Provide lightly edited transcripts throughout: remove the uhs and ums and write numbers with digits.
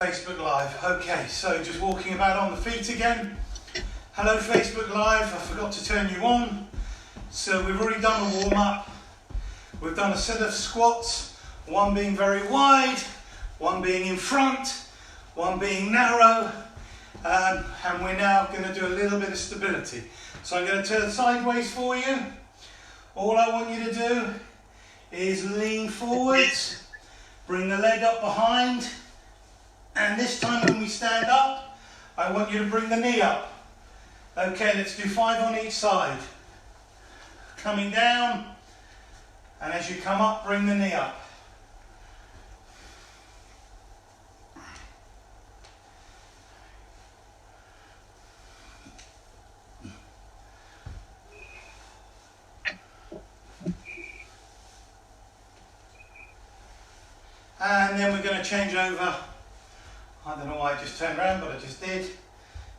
Facebook Live. Okay, so just walking about on the feet again. Hello Facebook Live, I forgot to turn you on. So we've already done a warm up. We've done a set of squats, one being very wide, one being in front, one being narrow, and we're now going to do a little bit of stability. So I'm going to turn sideways for you. All I want you to do is lean forwards, bring the leg up behind. And this time when we stand up, I want you to bring the knee up. Okay, let's do 5 on each side. Coming down, and as you come up, bring the knee up. And then we're going to change over. I don't know why I just turned around, but I just did.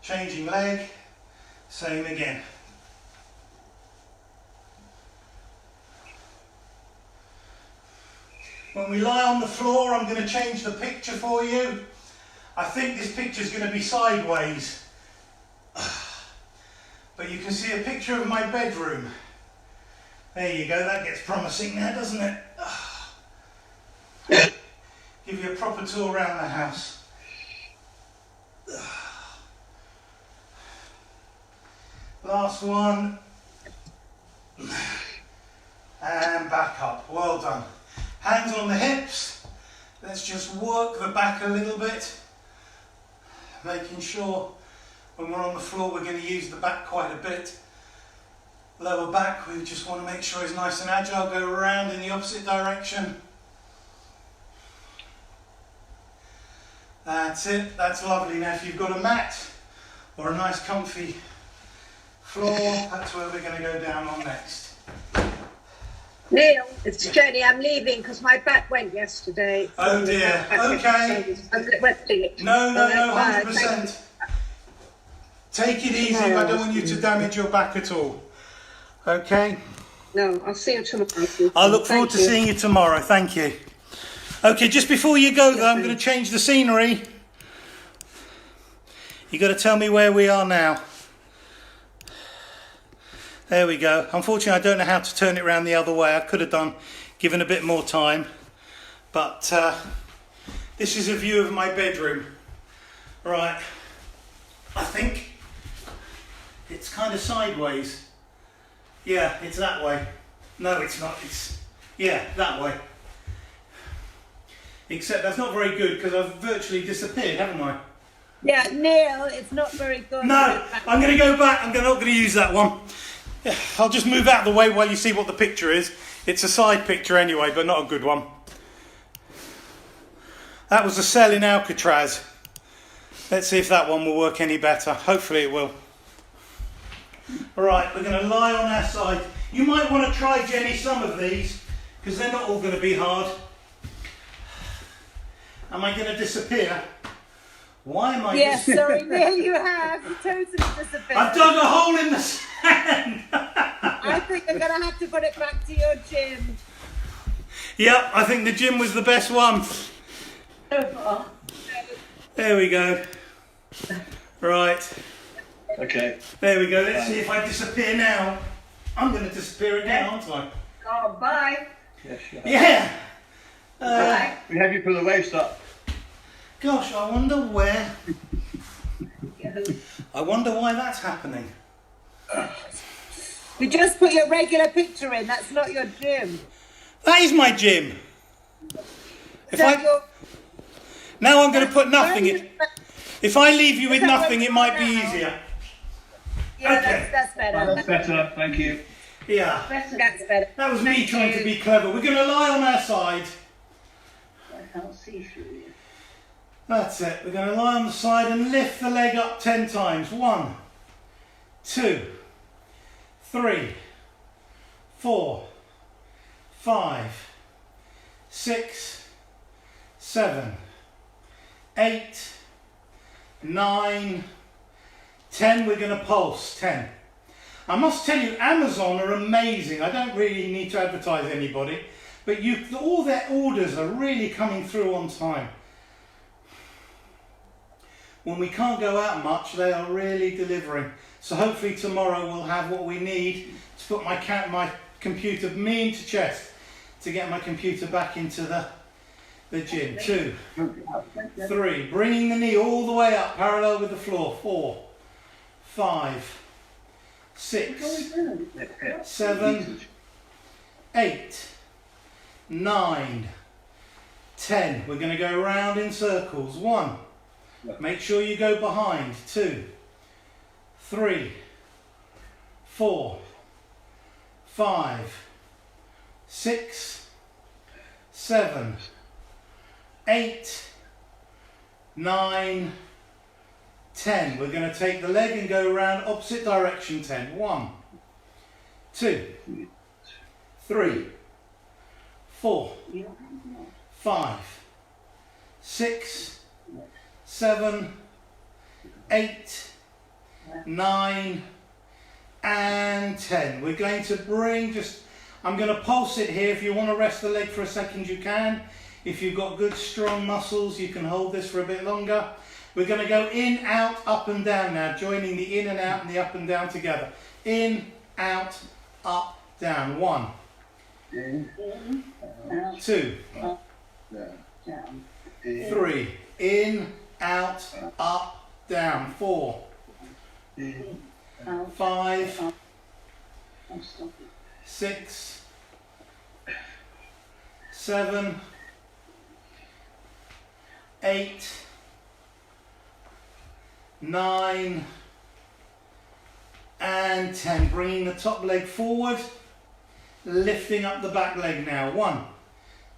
Changing leg, same again. When we lie on the floor, I'm going to change the picture for you. I think this picture is going to be sideways. But you can see a picture of my bedroom. There you go, that gets promising now, doesn't it? Give you a proper tour around the house. Last one, and back up. Well done. Hands on the hips. Let's just work the back a little bit, making sure when we're on the floor we're going to use the back quite a bit. Lower back, we just want to make sure it's nice and agile. Go around in the opposite direction. That's it, that's lovely. Now if you've got a mat or a nice comfy floor, that's where we're going to go down on next. Neil, it's Jenny, I'm leaving because my back went yesterday. Oh dear, okay. No, 100%. Take it easy, I don't want you to damage your back at all. Okay? No, I'll see you tomorrow. I look forward to seeing you tomorrow, thank you. Okay, just before you go though, I'm going to change the scenery. You've got to tell me where we are now. There we go. Unfortunately, I don't know how to turn it around the other way. I could have done, given a bit more time. But this is a view of my bedroom. Right. I think it's kind of sideways. Yeah, it's that way. No, it's not. It's, yeah, that way. Except that's not very good because I've virtually disappeared, haven't I? Yeah, Neil, it's not very good. No, I'm going to go back. I'm not going to use that one. I'll just move out of the way while you see what the picture is. It's a side picture anyway, but not a good one. That was a cell in Alcatraz. Let's see if that one will work any better. Hopefully it will. All right, we're going to lie on our side. You might want to try, Jenny, some of these, because they're not all going to be hard. Am I going to disappear? Why am I? Yes, sorry, Neil, you have. You totally disappeared. I've dug a hole in the sand. I think I'm going to have to put it back to your gym. Yep, I think the gym was the best one. There we go. Right. Okay. There we go. Let's see if I disappear now. I'm going to disappear again, aren't I? Oh, bye. Yes, Yeah. Bye. we have you put the waist up. Gosh, I wonder where. I wonder why that's happening. You just put your regular picture in. That's not your gym. That is my gym. Now I'm going to put nothing in. If I leave you with nothing, it might be easier. Yeah, Okay. that's better. That's better, thank you. Yeah. That's better. That was me trying to be clever. We're going to lie on our side. I can't see through you. That's it. We're going to lie on the side and lift the leg up 10 times. 1, 2, 3, 4, 5, 6, 7, 8, 9, 10. We're going to pulse 10. I must tell you, Amazon are amazing. I don't really need to advertise anybody, but all their orders are really coming through on time. when we can't go out much, they are really delivering. So hopefully tomorrow we'll have what we need to put my computer, me into chest, to get my computer back into the gym. 2, 3, bringing the knee all the way up, parallel with the floor. 4, 5, 6, 7, 8, 9, 10. We're going to go around in circles. 1, make sure you go behind. 2, 3, 4, 5, 6, 7, 8, 9, 10. We're going to take the leg and go around opposite direction. 10. 1, 2, 3, 4, 5, 6, 7, 8, 9, and 10. We're going to bring I'm going to pulse it here. If you want to rest the leg for a second, you can. If you've got good strong muscles, you can hold this for a bit longer. We're going to go in, out, up and down now, joining the in and out and the up and down together. In, out, up, down. 1, 2, 3, in, out, up, down. 4, 5, 6, 7, 8, 9, and 10. Bringing the top leg forward, lifting up the back leg now. 1,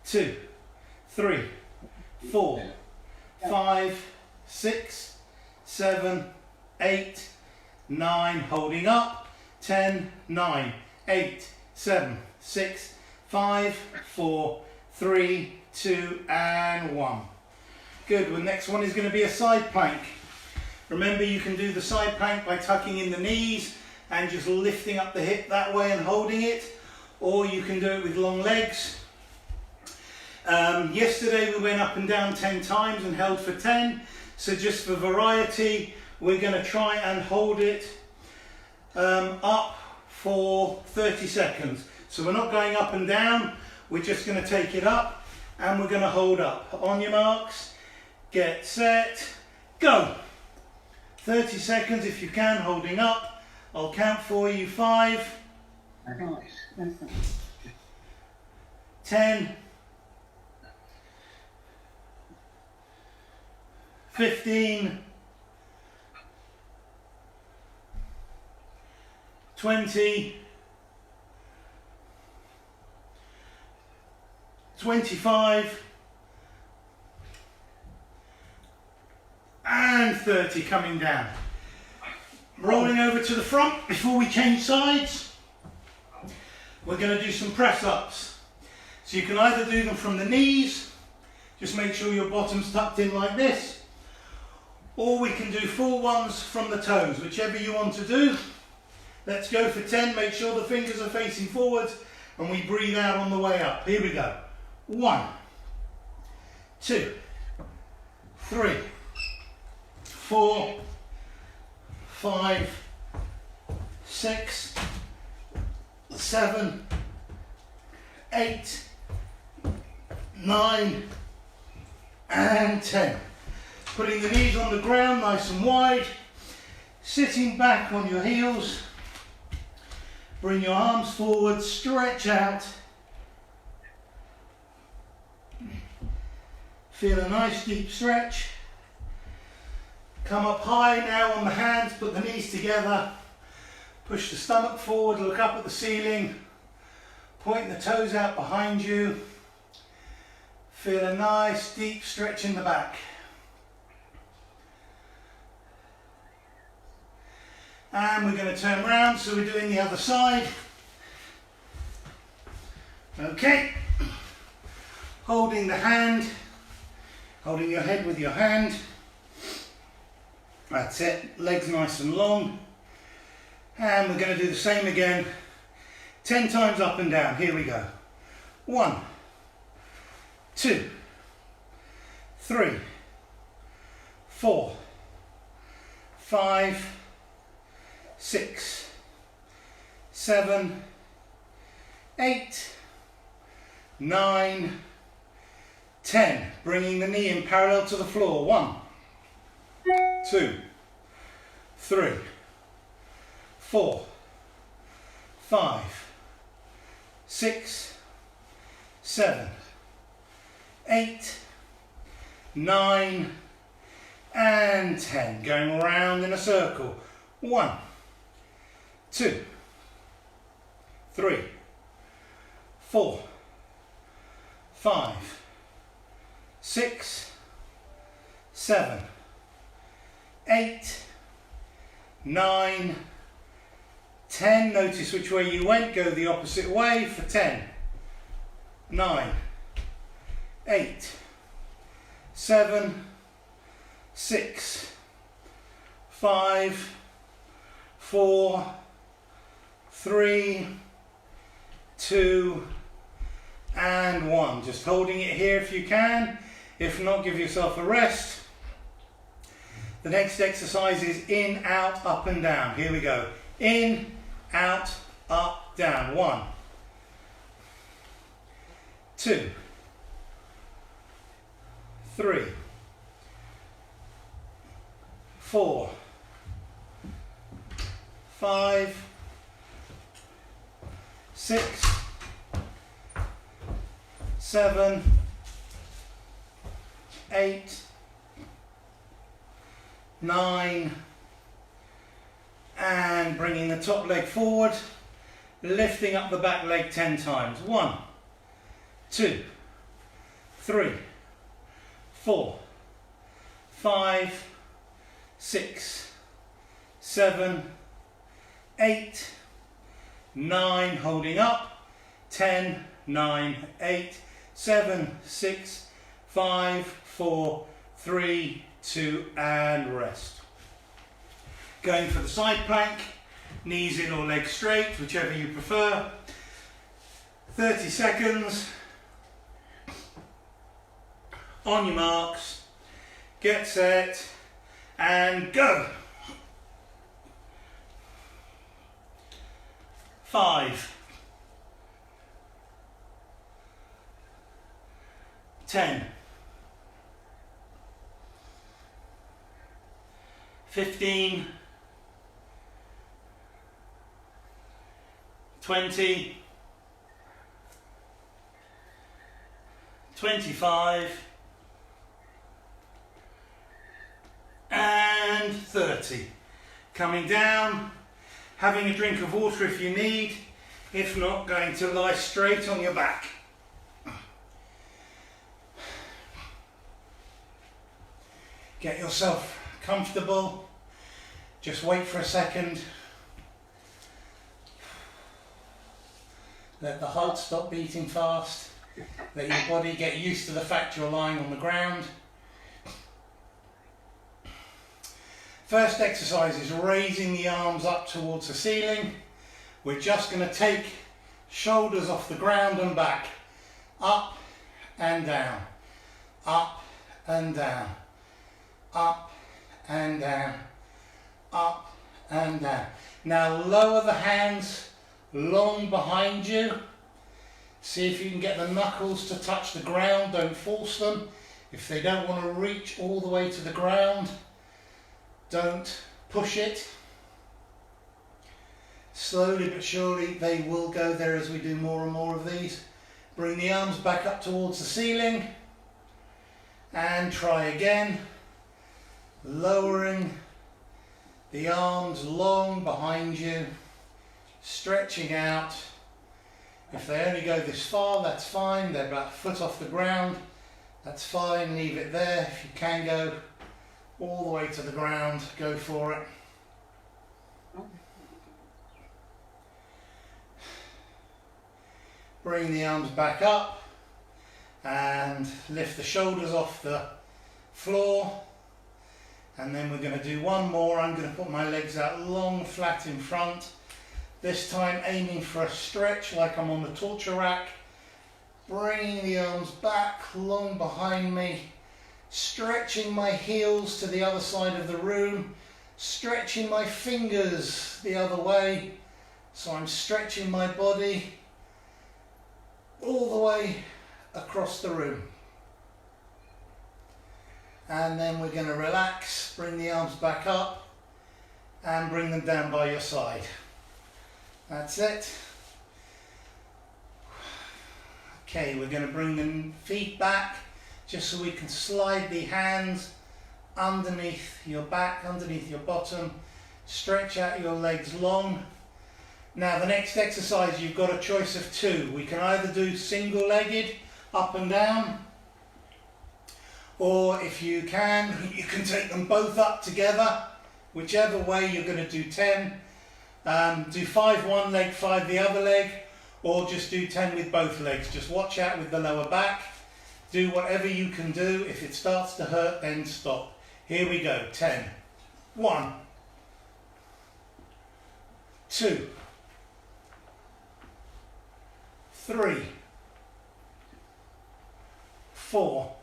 2, 3, 4, 5, 6, 7, 8, 9. Holding up. 10, 9, 8, 7, 6, 5, 4, 3, 2, and 1. Good. Well, next one is going to be a side plank. Remember, you can do the side plank by tucking in the knees and just lifting up the hip that way and holding it, or you can do it with long legs. Yesterday we went up and down 10 times and held for 10. So just for variety, we're going to try and hold it up for 30 seconds. So we're not going up and down, we're just going to take it up and we're going to hold up. On your marks, get set, go. 30 seconds if you can, holding up. I'll count for you. 5, 10, 15, 20, 25, and 30. Coming down. Rolling over to the front before we change sides. We're going to do some press ups. So you can either do them from the knees, just make sure your bottom's tucked in like this, or we can do full ones from the toes, whichever you want to do. Let's go for 10. Make sure the fingers are facing forwards and we breathe out on the way up. Here we go. 1, 2, 3, 4, 5, 6, 7, 8, 9, and 10. Putting the knees on the ground nice and wide, sitting back on your heels. Bring your arms forward, stretch out. Feel a nice deep stretch. Come up high now on the hands, put the knees together. Push the stomach forward, look up at the ceiling. Point the toes out behind you. Feel a nice deep stretch in the back. And we're going to turn around, so we're doing the other side. Okay. Holding the hand, holding your head with your hand. That's it, legs nice and long. And we're going to do the same again, 10 times up and down. Here we go. 1, 2, 3, 4, 5, 6, 7, 8, 9, 10. Bringing the knee in parallel to the floor. 1, 2, 3, 4, 5, 6, 7, 8, 9, and 10. Going round in a circle. 1, 2, 3, 4, 5, 6, 7, 8, 9, 10. Notice which way you went. Go the opposite way for 10, 9, 8, 7, 6, 5, 4, 3, 2, and 1. Just holding it here if you can. If not, give yourself a rest. The next exercise is in, out, up and down. Here we go. In, out, up, down. 1, 2, 3, 4, 5, 6, 7, 8, 9, and bringing the top leg forward, lifting up the back leg 10 times. 1, 2, 3, 4, 5, 6, 7, 8, 9, holding up, 10, 9, 8, 7, 6, 5, 4, 3, 2, and rest. Going for the side plank, knees in or legs straight, whichever you prefer. 30 seconds. On your marks, get set, and go. 5, 10, 15, 20, 25, and 30. Coming down, having a drink of water if you need, if not, going to lie straight on your back. Get yourself comfortable, just wait for a second. Let the heart stop beating fast, let your body get used to the fact you're lying on the ground. First exercise is raising the arms up towards the ceiling. We're just going to take shoulders off the ground and back, up and down, up and down, up and down, up and down. Now lower the hands long behind you. See if you can get the knuckles to touch the ground. Don't force them. If they don't want to reach all the way to the ground, don't push it. Slowly but surely they will go there as we do more and more of these. Bring the arms back up towards the ceiling and try again. Lowering the arms long behind you, stretching out. If they only go this far, that's fine. They're about a foot off the ground, that's fine. Leave it there. If you can go all the way to the ground, go for it. Bring the arms back up and lift the shoulders off the floor. And then we're going to do one more. I'm going to put my legs out long, flat in front. This time aiming for a stretch like I'm on the torture rack. Bringing the arms back long behind me. Stretching my heels to the other side of the room. stretching my fingers the other way. So I'm stretching my body all the way across the room. And then we're going to relax, bring the arms back up and bring them down by your side. That's it. Okay, we're going to bring the feet back just so we can slide the hands underneath your back, underneath your bottom. Stretch out your legs long. Now the next exercise, you've got a choice of two. We can either do single-legged up and down, or if you can take them both up together. Whichever way, you're going to do 10. Do 5 one leg, 5 the other leg, or just do 10 with both legs. Just watch out with the lower back. Do whatever you can do. If it starts to hurt, then stop. Here we go. 10. 1, 2, 3, 4,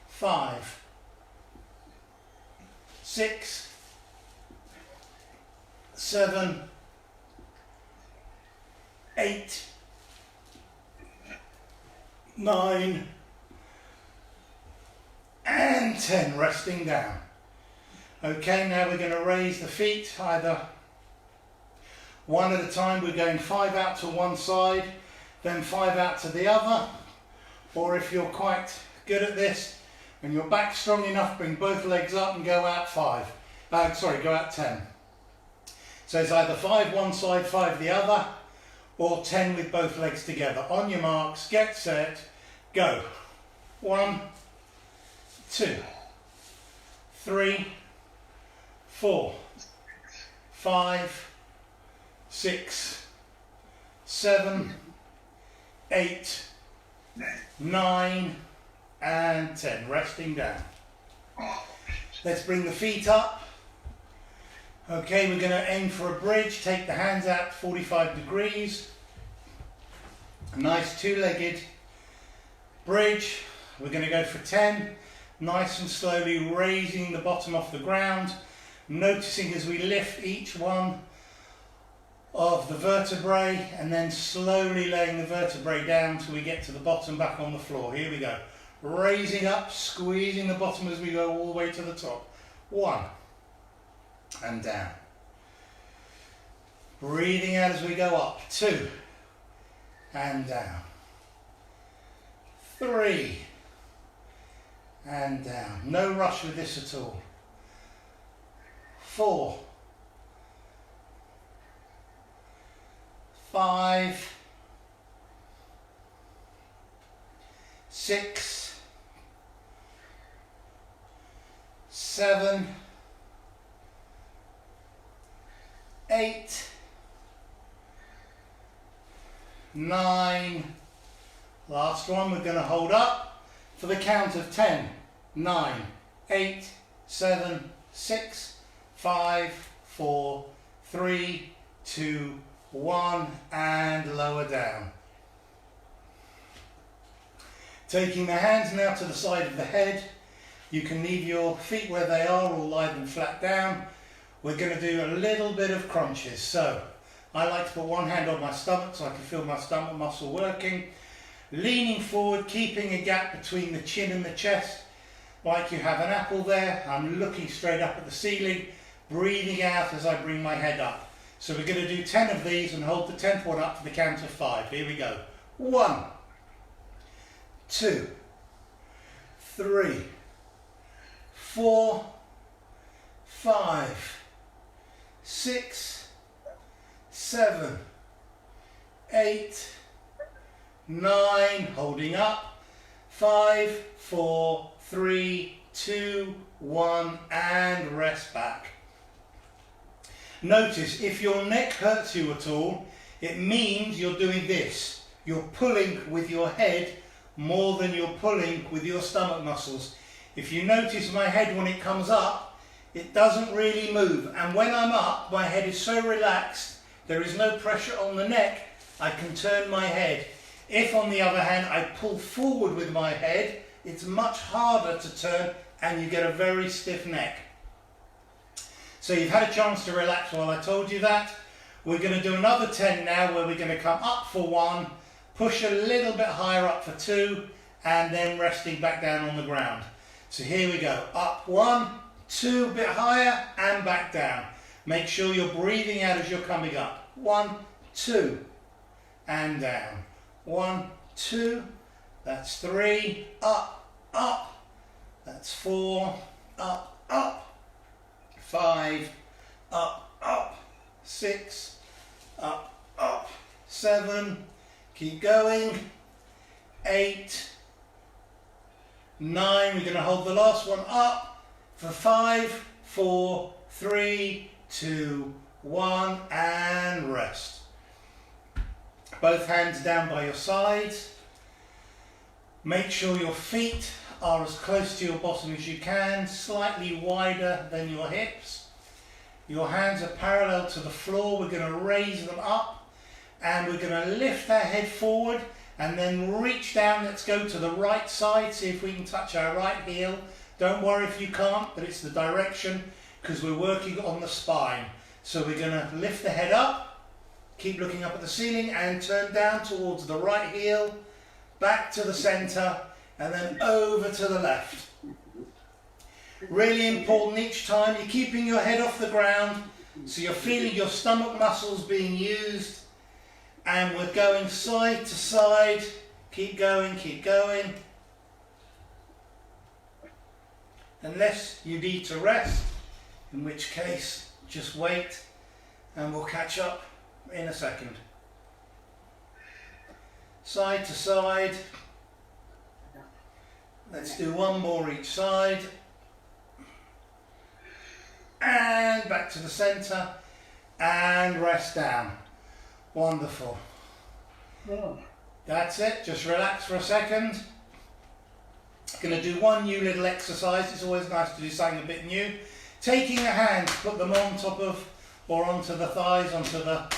5, 6, 7, 8, 9, and 10, resting down. Okay, now we're going to raise the feet either one at a time. We're going 5 out to one side, then 5 out to the other, or if you're quite good at this and your back's strong enough, bring both legs up and go out 5. Go out 10. So it's either 5 one side, 5 the other, or 10 with both legs together. On your marks, get set, go. 1, 2, 3, 4, 5, 6, 7, 8, 9, and 10. Resting down. Let's bring the feet up. Okay, we're going to aim for a bridge. Take the hands out 45 degrees. A nice two-legged bridge. We're going to go for 10. Nice and slowly raising the bottom off the ground. Noticing as we lift each one of the vertebrae and then slowly laying the vertebrae down till we get to the bottom back on the floor. Here we go. Raising up, squeezing the bottom as we go all the way to the top. 1. And down. Breathing out as we go up. 2. And down. 3. And down. No rush with this at all. 4. 5. 6. 7. 8. 9. Last one, we're going to hold up for the count of 10. 9, 8, 7, 6, 5, 4, 3, 2, 1, and lower down. Taking the hands now to the side of the head. You can leave your feet where they are or lie them flat down. We're going to do a little bit of crunches. So I like to put one hand on my stomach so I can feel my stomach muscle working. Leaning forward, keeping a gap between the chin and the chest, like you have an apple there. I'm looking straight up at the ceiling, breathing out as I bring my head up. So we're going to do 10 of these and hold the 10th one up for the count of 5. Here we go. 1, 2, 3, 4, 5, 6, 7, 8, 9, holding up, 5, 4, 3, 2, 1, and rest back. Notice if your neck hurts you at all, it means you're doing this. You're pulling with your head more than you're pulling with your stomach muscles. If you notice my head when it comes up, it doesn't really move. And when I'm up, my head is so relaxed, there is no pressure on the neck, I can turn my head. If, on the other hand, I pull forward with my head, it's much harder to turn and you get a very stiff neck. So you've had a chance to relax while I told you that. We're going to do another 10 now where we're going to come up for 1, push a little bit higher up for 2, and then resting back down on the ground. So here we go. Up 1, 2, a bit higher, and back down. Make sure you're breathing out as you're coming up. 1, 2, and down. 1, 2, that's 3, up, up. That's 4, up, up. 5, up, up. 6, up, up. 7, keep going. 8, 9, we're going to hold the last one up for 5, 4, 3, 2, 1, and rest. Both hands down by your sides. Make sure your feet are as close to your bottom as you can, slightly wider than your hips. Your hands are parallel to the floor. We're going to raise them up and we're going to lift our head forward and then reach down. Let's go to the right side, see if we can touch our right heel. Don't worry if you can't, but it's the direction because we're working on the spine. So we're going to lift the head up, keep looking up at the ceiling and turn down towards the right heel, back to the center and then over to the left. Really important each time you're keeping your head off the ground so you're feeling your stomach muscles being used, and we're going side to side. Keep going, unless you need to rest, in which case just wait and we'll catch up in a second. Side to side. Let's do one more each side. And back to the center and rest down. Wonderful. That's it, just relax for a second. Going to do one new little exercise. It's always nice to do something a bit new. Taking the hands, put them on top of or onto the thighs, onto the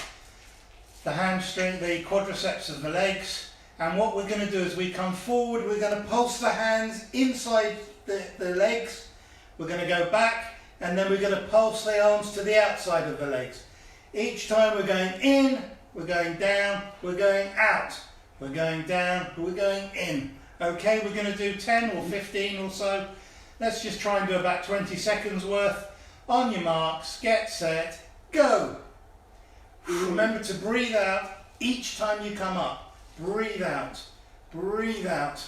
hamstring, the quadriceps of the legs. And what we're going to do is we come forward, we're going to pulse the hands inside the legs. We're going to go back and then we're going to pulse the arms to the outside of the legs. Each time we're going in, we're going down, we're going out. We're going down, we're going in. Okay, we're going to do 10 or 15 or so. Let's just try and do about 20 seconds worth. On your marks, get set, go. Remember to breathe out each time you come up. Breathe out, breathe out.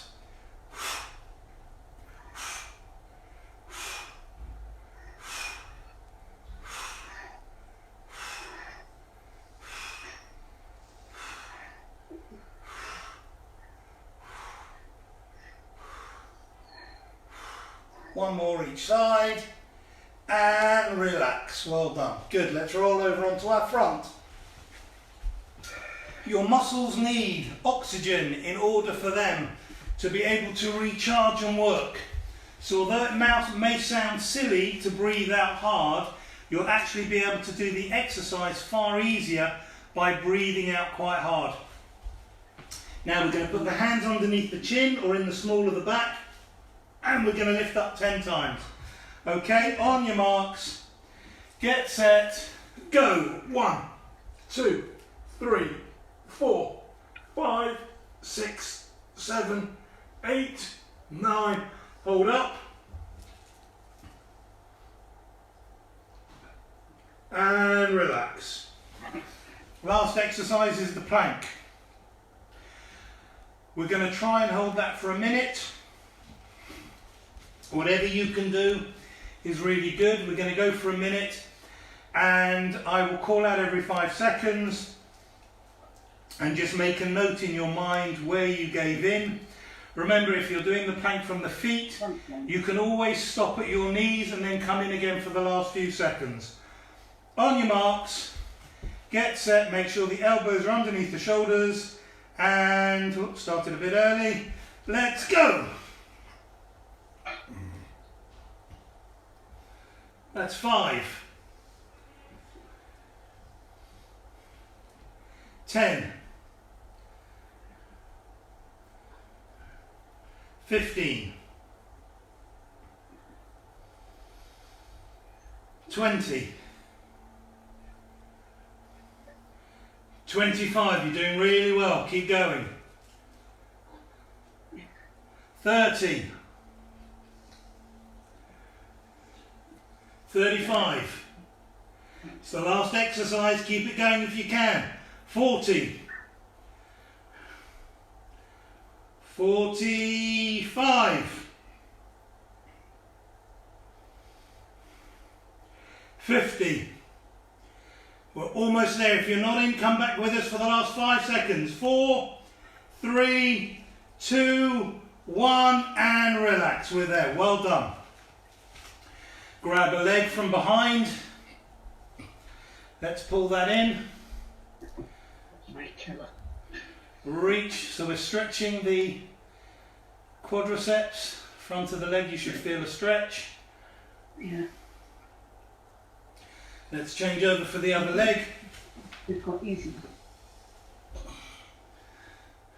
One more each side and relax. Well done. Good. Let's roll over onto our front. Your muscles need oxygen in order for them to be able to recharge and work. So although it may sound silly to breathe out hard, you'll actually be able to do the exercise far easier by breathing out quite hard. Now we're going to put the hands underneath the chin or in the small of the back. And we're going to lift up 10 times. Okay, on your marks, get set, go. 1, 2, 3, 4, 5, 6, 7, 8, 9. Hold up. And relax. Last exercise is the plank. We're going to try and hold that for a minute. Whatever you can do is really good. We're going to go for a minute and I will call out every 5 seconds and just make a note in your mind where you gave in. Remember, if you're doing the plank from the feet, you can always stop at your knees and then come in again for the last few seconds. On your marks, get set, make sure the elbows are underneath the shoulders and, oops, started a bit early. Let's go. That's 5, 10, 15, 20. 25, you're doing really well, keep going. 30. 35. It's the last exercise, keep it going if you can. 40. 45. 50. We're almost there. If you're not in, come back with us for the last 5 seconds. 4, 3, 2, 1, and relax. We're there. Well done. Grab a leg from behind. Let's pull that in. Reach. So we're stretching the quadriceps. Front of the leg, you should feel a stretch. Yeah. Let's change over for the other leg. We've got easy.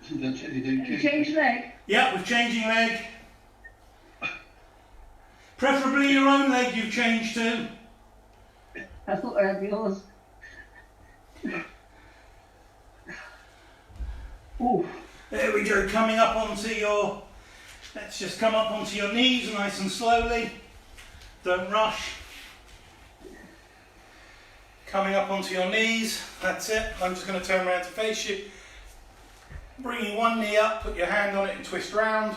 You Change leg. Yeah, we're changing leg. Preferably your own leg you've changed to. I thought I had yours. Ooh. There we go, coming up onto your, let's just come up onto your knees nice and slowly. Don't rush. Coming up onto your knees, that's it. I'm just going to turn around to face you. Bringing one knee up, put your hand on it and twist round.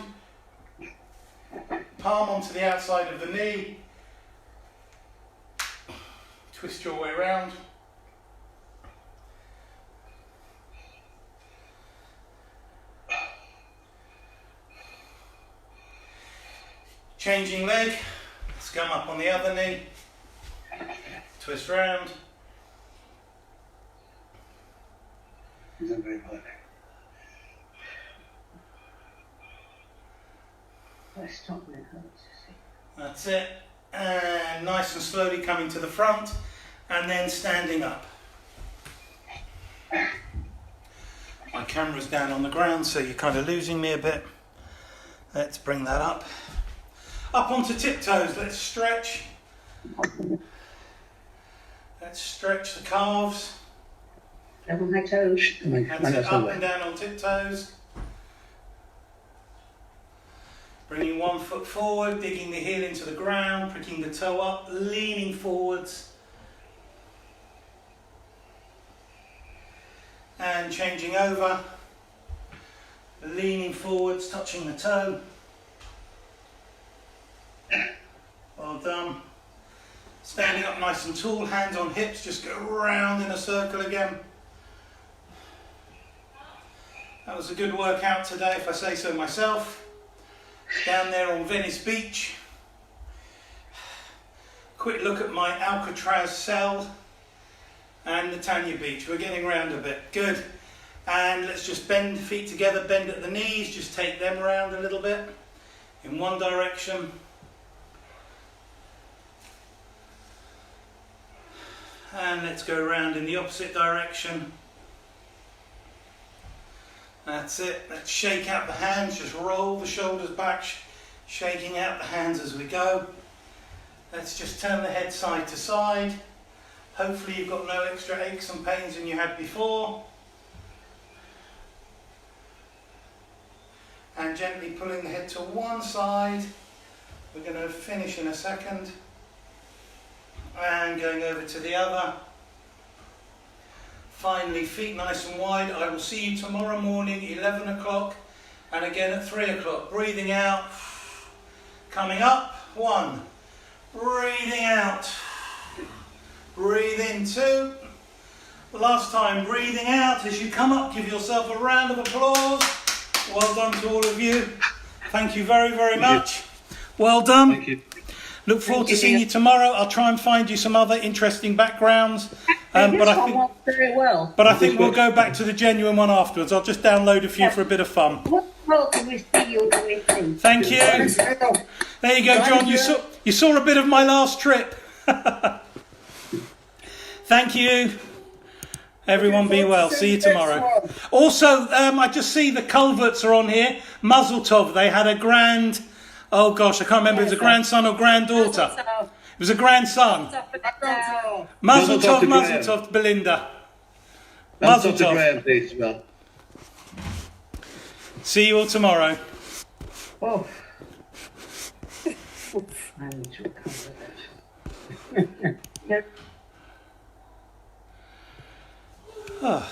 Palm onto the outside of the knee. Twist your way around. Changing leg. Let's come up on the other knee. Twist round. Stop when it hurts. That's it. And nice and slowly coming to the front and then standing up. My camera's down on the ground, so you're kind of losing me a bit. Let's bring that up. Up onto tiptoes, let's stretch. Let's stretch the calves. Over my toes. That's it, up and down on tiptoes. Bringing one foot forward, digging the heel into the ground, pricking the toe up, leaning forwards. And changing over. Leaning forwards, touching the toe. Well done. Standing up nice and tall, hands on hips, just go round in a circle again. That was a good workout today, if I say so myself. Down there on Venice Beach. Quick look at my Alcatraz cell and Netanya Beach. We're getting around a bit. Good. And let's just bend the feet together, bend at the knees, just take them around a little bit in one direction. And let's go around in the opposite direction. That's it. Let's shake out the hands, just roll the shoulders back, shaking out the hands as we go. Let's just turn the head side to side. Hopefully you've got no extra aches and pains than you had before. And gently pulling the head to one side. We're going to finish in a second. And going over to the other. Finally, feet nice and wide. I will see you tomorrow morning, 11 o'clock, and again at 3 o'clock. Breathing out, coming up, 1. Breathing out, breathe in, 2. Last time, breathing out. As you come up, give yourself a round of applause. Well done to all of you. Thank you very, very much. Well done. Thank you. Look forward to seeing you tomorrow. I'll try and find you some other interesting backgrounds. But I think we'll go back to the genuine one afterwards. I'll just download a few for a bit of fun. Well, can we see you doing? Thank you. There you go, John. You saw a bit of my last trip. Thank you. Everyone be well. See you tomorrow. Also, I just see the Culverts are on here. Mazel Tov. They had a grand... Oh gosh, I can't remember if it was a grandson or granddaughter. It was a grandson. Oh, Mazel Mazel tov tov, to mazel Graham. tov, Belinda. That's Mazel Dr. tov. Graham, please, well. See you all tomorrow. Oh. I need to recover that. Ah.